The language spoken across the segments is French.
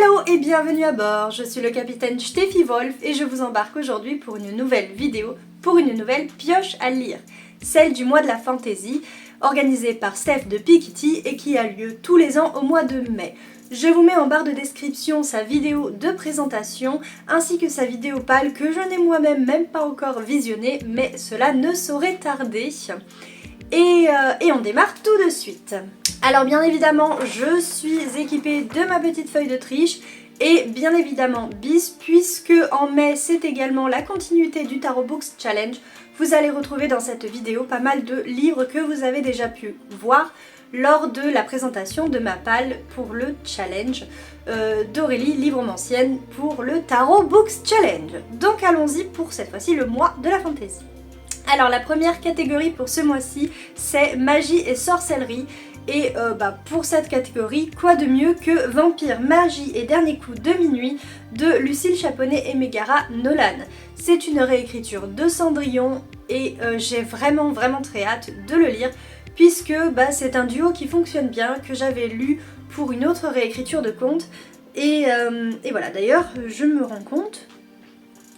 Allô et bienvenue à bord, je suis le capitaine Steffi Wolf et je vous embarque aujourd'hui pour une nouvelle vidéo, pour une nouvelle pioche à lire, celle du mois de la fantasy, organisée par Steph de Piketty et qui a lieu tous les ans au mois de mai. Je vous mets en barre de description sa vidéo de présentation ainsi que sa vidéo pâle que je n'ai moi-même même pas encore visionnée, mais cela ne saurait tarder. Et on démarre tout de suite. Alors bien évidemment, je suis équipée de ma petite feuille de triche et bien évidemment bis, puisque en mai c'est également la continuité du Tarot Books Challenge. Vous allez retrouver dans cette vidéo pas mal de livres que vous avez déjà pu voir lors de la présentation de ma palle pour le challenge d'Aurélie, livromancienne, pour le Tarot Books Challenge. Donc allons-y pour cette fois-ci le mois de la fantasy. Alors la première catégorie pour ce mois-ci, c'est magie et sorcellerie. Et pour cette catégorie, quoi de mieux que Vampire, Magie et Dernier coup de minuit de Lucille Chaponnet et Megara Nolan. C'est une réécriture de Cendrillon et j'ai vraiment très hâte de le lire puisque c'est un duo qui fonctionne bien, que j'avais lu pour une autre réécriture de conte. Et voilà, d'ailleurs je me rends compte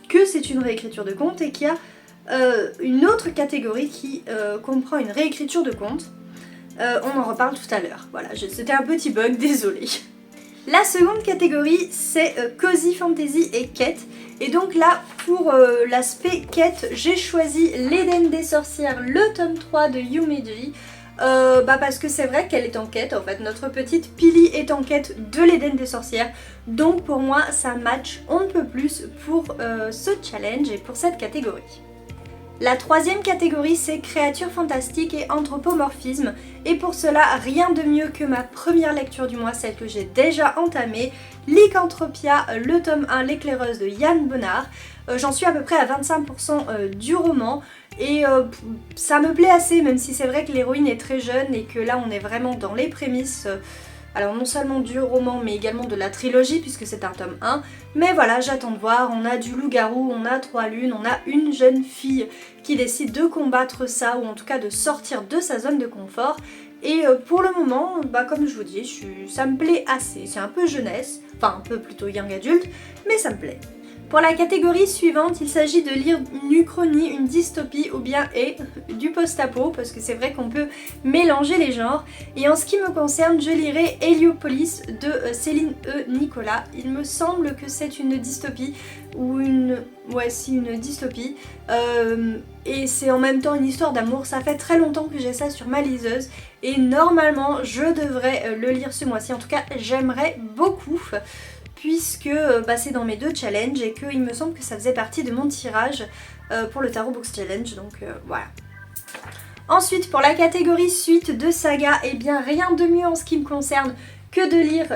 que c'est une réécriture de conte et qu'il y a une autre catégorie qui comprend une réécriture de conte. On en reparle tout à l'heure. Voilà, c'était un petit bug, désolé. La seconde catégorie, c'est Cozy Fantasy et quête. Et donc là, pour l'aspect quête, j'ai choisi L'Éden des sorcières, le tome 3 de Yumeji. Parce que c'est vrai qu'elle est en quête, en fait, notre petite Pili est en quête de l'Éden des sorcières. Donc pour moi, ça match on ne peut plus pour ce challenge et pour cette catégorie. La troisième catégorie, c'est créatures fantastiques et anthropomorphisme. Et pour cela, rien de mieux que ma première lecture du mois, celle que j'ai déjà entamée, Lycanthropia, le tome 1, l'éclaireuse de Yann Bonnard. J'en suis à peu près à 25% du roman. Et ça me plaît assez, même si c'est vrai que l'héroïne est très jeune et que là on est vraiment dans les prémices. Alors non seulement du roman mais également de la trilogie puisque c'est un tome 1. Mais voilà, j'attends de voir, on a du loup-garou, on a 3 lunes, on a une jeune fille qui décide de combattre ça ou en tout cas de sortir de sa zone de confort. Et pour le moment, comme je vous dis, ça me plaît assez. C'est un peu jeunesse, enfin un peu plutôt young adulte, mais ça me plaît. Pour la catégorie suivante, il s'agit de lire une uchronie, une dystopie ou bien du post-apo parce que c'est vrai qu'on peut mélanger les genres. Et en ce qui me concerne, je lirai Héliopolis de Céline E. Nicolas. Il me semble que c'est une dystopie ou une dystopie. Et c'est en même temps une histoire d'amour. Ça fait très longtemps que j'ai ça sur ma liseuse et normalement je devrais le lire ce mois-ci. En tout cas, j'aimerais beaucoup. Puisque c'est dans mes 2 challenges et qu'il me semble que ça faisait partie de mon tirage pour le Tarot Books Challenge, donc voilà. Ensuite, pour la catégorie suite de saga, eh bien rien de mieux en ce qui me concerne que de lire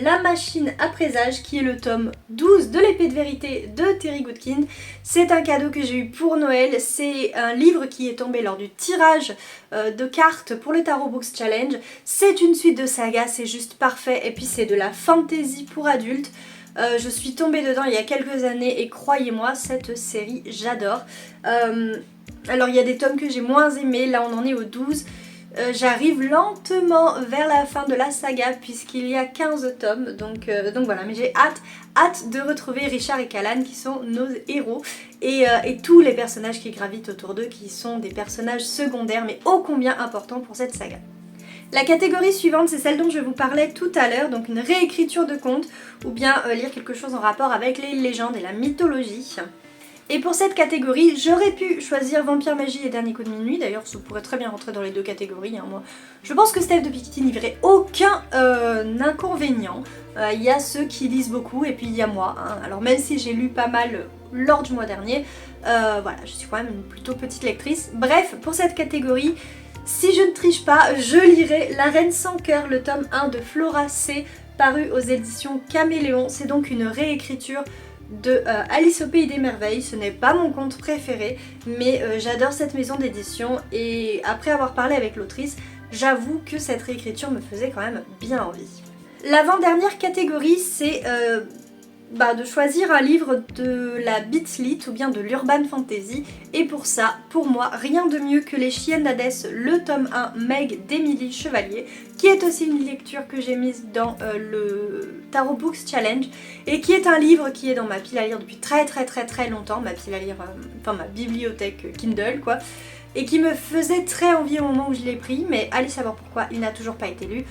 La Machine à présage, qui est le tome 12 de l'épée de vérité de Terry Goodkind. C'est un cadeau que j'ai eu pour Noël, c'est un livre qui est tombé lors du tirage de cartes pour le Tarot Books Challenge. C'est une suite de saga, c'est juste parfait, et puis c'est de la fantasy pour adultes. Je suis tombée dedans il y a quelques années et croyez-moi, cette série, j'adore. Alors il y a des tomes que j'ai moins aimés, là on en est au 12. J'arrive lentement vers la fin de la saga puisqu'il y a 15 tomes, donc voilà, mais j'ai hâte de retrouver Richard et Callan qui sont nos héros et tous les personnages qui gravitent autour d'eux qui sont des personnages secondaires mais ô combien importants pour cette saga. La catégorie suivante, c'est celle dont je vous parlais tout à l'heure, donc une réécriture de conte ou bien lire quelque chose en rapport avec les légendes et la mythologie. Et pour cette catégorie, j'aurais pu choisir Vampire, Magie et Dernier coup de minuit. D'ailleurs, ça pourrait très bien rentrer dans les 2 catégories. Moi, je pense que Steph de Piketty n'y verrait aucun inconvénient. Il y a ceux qui lisent beaucoup et puis il y a moi. Alors même si j'ai lu pas mal lors du mois dernier, voilà, je suis quand même une plutôt petite lectrice. Bref, pour cette catégorie, si je ne triche pas, je lirai La Reine sans cœur, le tome 1 de Flora C, paru aux éditions Caméléon. C'est donc une réécriture de Alice au Pays des Merveilles. Ce n'est pas mon conte préféré, mais j'adore cette maison d'édition et après avoir parlé avec l'autrice, j'avoue que cette réécriture me faisait quand même bien envie. L'avant-dernière catégorie, c'est de choisir un livre de la beat lit ou bien de l'urban fantasy, et pour ça, pour moi, rien de mieux que Les Chiennes d'Hadès, le tome 1 Meg d'Émilie Chevalier, qui est aussi une lecture que j'ai mise dans le Tarot Books Challenge, et qui est un livre qui est dans ma pile à lire depuis très longtemps, ma pile à lire, ma bibliothèque Kindle quoi, et qui me faisait très envie au moment où je l'ai pris, mais allez savoir pourquoi il n'a toujours pas été lu.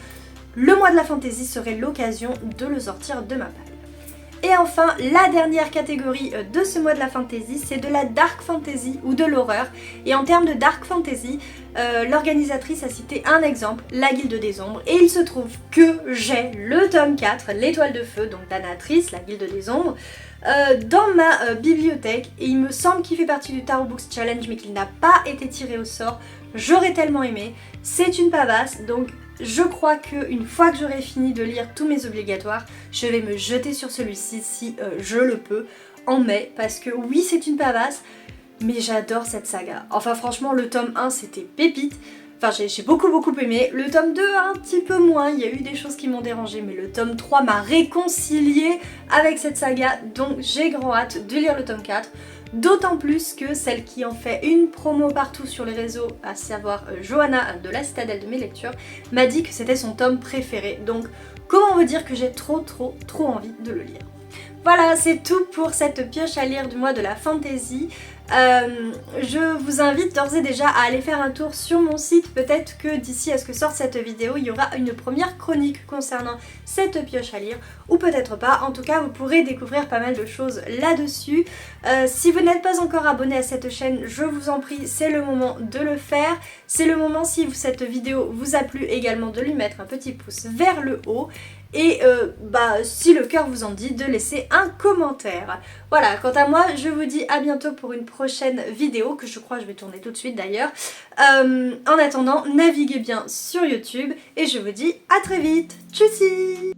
Le mois de la fantasy serait l'occasion de le sortir de ma palle. Et enfin, la dernière catégorie de ce mois de la fantasy, c'est de la dark fantasy ou de l'horreur. Et en termes de dark fantasy, l'organisatrice a cité un exemple, La Guilde des Ombres. Et il se trouve que j'ai le tome 4, L'Étoile de Feu, donc d'Anatrice, La Guilde des Ombres, dans ma bibliothèque. Et il me semble qu'il fait partie du Tarot Books Challenge, mais qu'il n'a pas été tiré au sort. J'aurais tellement aimé. C'est une pavasse, donc je crois qu'une fois que j'aurai fini de lire tous mes obligatoires, je vais me jeter sur celui-ci si je le peux en mai, parce que oui c'est une pavasse, mais j'adore cette saga. Enfin franchement le tome 1 c'était pépite, enfin j'ai beaucoup aimé, le tome 2 un petit peu moins, il y a eu des choses qui m'ont dérangé, mais le tome 3 m'a réconcilié avec cette saga, donc j'ai grand hâte de lire le tome 4. D'autant plus que celle qui en fait une promo partout sur les réseaux, à savoir Johanna de la Citadelle de mes lectures, m'a dit que c'était son tome préféré. Donc comment vous dire que j'ai trop envie de le lire. Voilà, c'est tout pour cette pioche à lire du mois de la fantasy. Je vous invite d'ores et déjà à aller faire un tour sur mon site. Peut-être que d'ici à ce que sorte cette vidéo, il y aura une première chronique concernant cette pioche à lire, ou peut-être pas. En tout cas, vous pourrez découvrir pas mal de choses là-dessus. Si vous n'êtes pas encore abonné à cette chaîne, je vous en prie, c'est le moment de le faire. C'est le moment, si cette vidéo vous a plu, également de lui mettre un petit pouce vers le haut. Et si le cœur vous en dit, de laisser un commentaire. Voilà, quant à moi, je vous dis à bientôt pour une prochaine vidéo, que je crois que je vais tourner tout de suite d'ailleurs. En attendant, naviguez bien sur YouTube, et je vous dis à très vite. Tchussy!